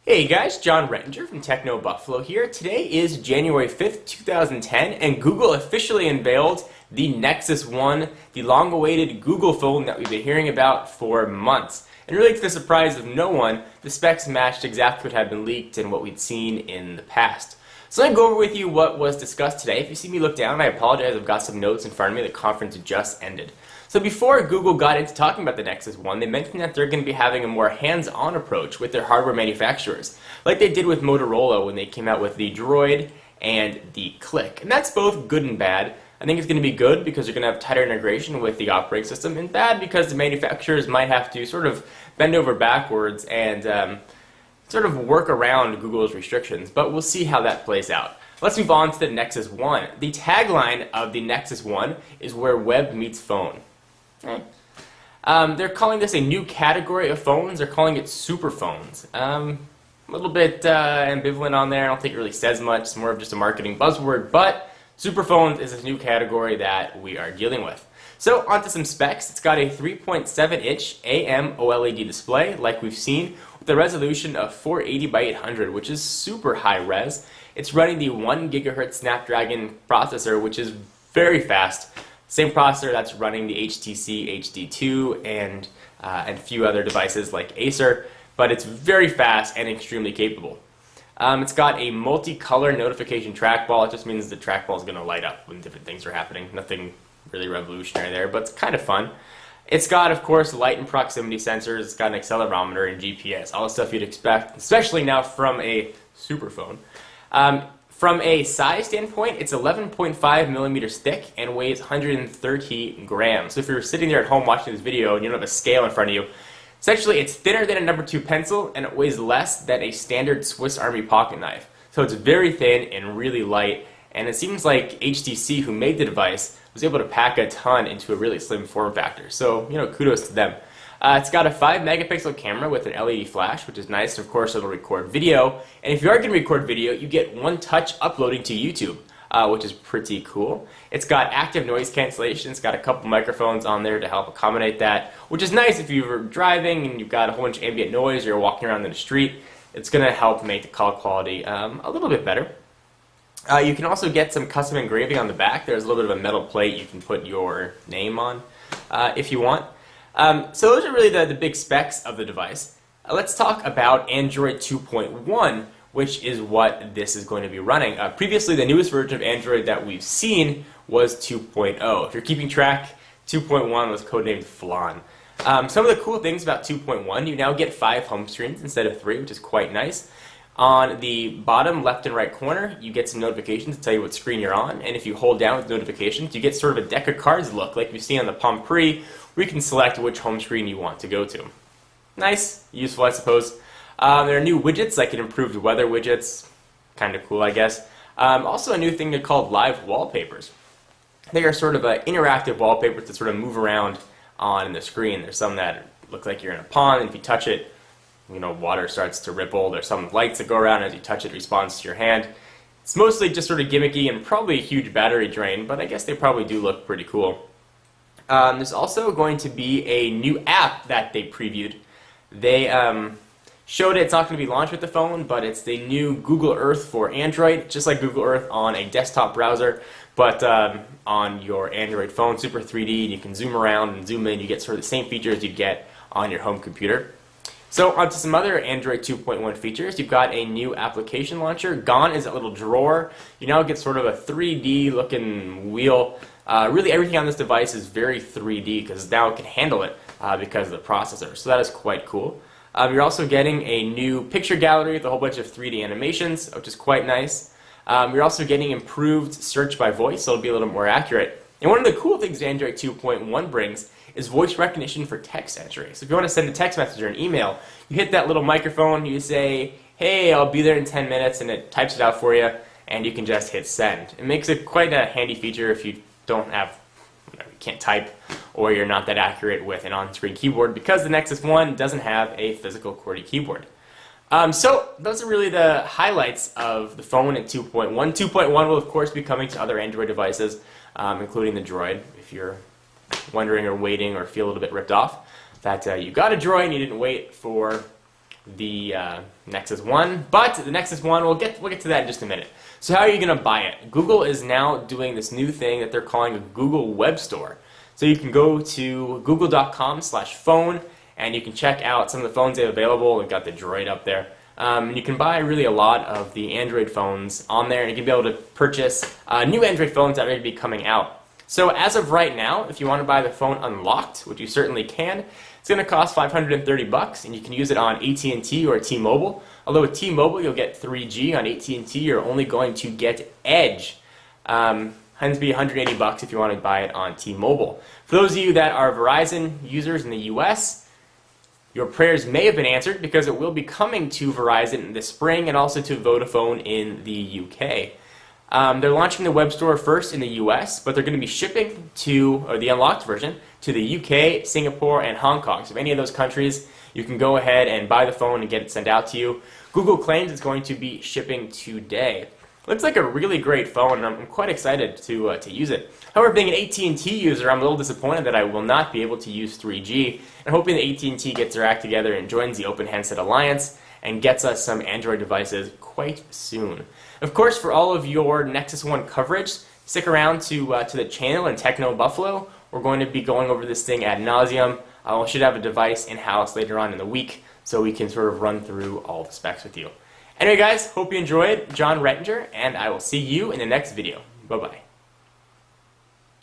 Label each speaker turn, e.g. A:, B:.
A: Hey guys, John Rettinger from Techno Buffalo here. Today is January 5th, 2010, and Google officially unveiled the Nexus 1, the long-awaited Google phone that we've been hearing about for months. And really to the surprise of no one, the specs matched exactly what had been leaked and what we'd seen in the past. So let me go over with you what was discussed today. If you see me look down, I apologize, I've got some notes in front of me. The conference just ended. So before Google got into talking about the Nexus 1, they mentioned that they're going to be having a more hands-on approach with their hardware manufacturers, like they did with Motorola when they came out with the Droid and the Click. And that's both good and bad. I think it's going to be good because you're going to have tighter integration with the operating system, and bad because the manufacturers might have to sort of bend over backwards and sort of work around Google's restrictions, but we'll see how that plays out. Let's move on to the Nexus 1. The tagline of the Nexus 1 is where web meets phone. Okay. They're calling this a new category of phones. They're calling it super phones. A little bit ambivalent on there. I don't think it really says much. It's more of just a marketing buzzword, but super phones is a new category that we are dealing with. So onto some specs. It's got a 3.7-inch AMOLED display, like we've seen, with a resolution of 480 by 800, which is super high res. It's running the 1 GHz Snapdragon processor, which is very fast. Same processor that's running the HTC HD2 and a few other devices like Acer, but it's very fast and extremely capable. It's got a multicolor notification trackball. It just means the trackball is going to light up when different things are happening. Nothing really revolutionary there, but it's kind of fun. It's got, of course, light and proximity sensors. It's got an accelerometer and GPS, all the stuff you'd expect, especially now from a super phone. From a size standpoint, it's 11.5 millimeters thick and weighs 130 grams. So if you're sitting there at home watching this video and you don't have a scale in front of you, essentially it's thinner than a number 2 pencil and it weighs less than a standard Swiss Army pocket knife. So it's very thin and really light, and it seems like HTC, who made the device, was able to pack a ton into a really slim form factor. So, kudos to them. It's got a 5-megapixel camera with an LED flash, which is nice. Of course, it'll record video. And if you are going to record video, you get one touch uploading to YouTube, which is pretty cool. It's got active noise cancellation. It's got a couple microphones on there to help accommodate that, which is nice if you're driving and you've got a whole bunch of ambient noise or you're walking around in the street. It's going to help make the call quality a little bit better. You can also get some custom engraving on the back. There's a little bit of a metal plate you can put your name on if you want. So those are really the big specs of the device. Let's talk about Android 2.1, which is what this is going to be running. Previously, the newest version of Android that we've seen was 2.0. If you're keeping track, 2.1 was codenamed Flan. Some of the cool things about 2.1, you now get 5 home screens instead of 3, which is quite nice. On the bottom left and right corner, you get some notifications to tell you what screen you're on, and if you hold down with notifications, you get sort of a deck of cards look like you see on the Palm Pre, where you can select which home screen you want to go to. Nice, useful I suppose. There are new widgets, like an improved weather widgets, kind of cool I guess. Also a new thing called live wallpapers. They are sort of interactive wallpapers that sort of move around on the screen. There's some that look like you're in a pond, and if you touch it, water starts to ripple. There's some lights that go around as you touch it, responds to your hand. It's mostly just sort of gimmicky and probably a huge battery drain, but I guess they probably do look pretty cool. There's also going to be a new app that they previewed. They showed it's not going to be launched with the phone, but it's the new Google Earth for Android, just like Google Earth on a desktop browser, but on your Android phone, super 3D, and you can zoom around and zoom in. You get sort of the same features you'd get on your home computer. So onto some other Android 2.1 features. You've got a new application launcher. Gone is that little drawer. You now get sort of a 3D looking wheel. Really everything on this device is very 3D because now it can handle it because of the processor. So that is quite cool. You're also getting a new picture gallery with a whole bunch of 3D animations, which is quite nice. You're also getting improved search by voice, so it'll be a little more accurate. And one of the cool things Android 2.1 brings is voice recognition for text entry. So if you want to send a text message or an email, you hit that little microphone, you say, hey, I'll be there in 10 minutes, and it types it out for you, and you can just hit send. It makes it quite a handy feature if you don't have, you can't type, or you're not that accurate with an on-screen keyboard, because the Nexus 1 doesn't have a physical QWERTY keyboard. So those are really the highlights of the phone in 2.1. 2.1 will of course be coming to other Android devices, including the Droid. If you're wondering or waiting or feel a little bit ripped off, that you got a Droid and you didn't wait for the Nexus 1, but the Nexus 1, we'll get to that in just a minute. So how are you going to buy it? Google is now doing this new thing that they're calling a Google Web Store. So you can go to google.com/phone and you can check out some of the phones they have available. They've got the Droid up there. And you can buy really a lot of the Android phones on there, and you can be able to purchase new Android phones that are going to be coming out. So as of right now, if you want to buy the phone unlocked, which you certainly can, it's going to cost $530, and you can use it on AT&T or T-Mobile. Although with T-Mobile, you'll get 3G. On AT&T, you're only going to get Edge. Hence be $180 if you want to buy it on T-Mobile. For those of you that are Verizon users in the US, your prayers may have been answered because it will be coming to Verizon in the spring and also to Vodafone in the UK. They're launching the web store first in the US, but they're going to be shipping or the unlocked version, to the UK, Singapore, and Hong Kong. So if any of those countries, you can go ahead and buy the phone and get it sent out to you. Google claims it's going to be shipping today. Looks like a really great phone, and I'm quite excited to use it. However, being an AT&T user, I'm a little disappointed that I will not be able to use 3G, and hoping that AT&T gets their act together and joins the Open Handset Alliance and gets us some Android devices quite soon. Of course, for all of your Nexus 1 coverage, stick around to the channel in Techno Buffalo. We're going to be going over this thing ad nauseum. We should have a device in-house later on in the week so we can sort of run through all the specs with you. Anyway guys, hope you enjoyed. John Rettinger, and I will see you in the next video. Bye-bye.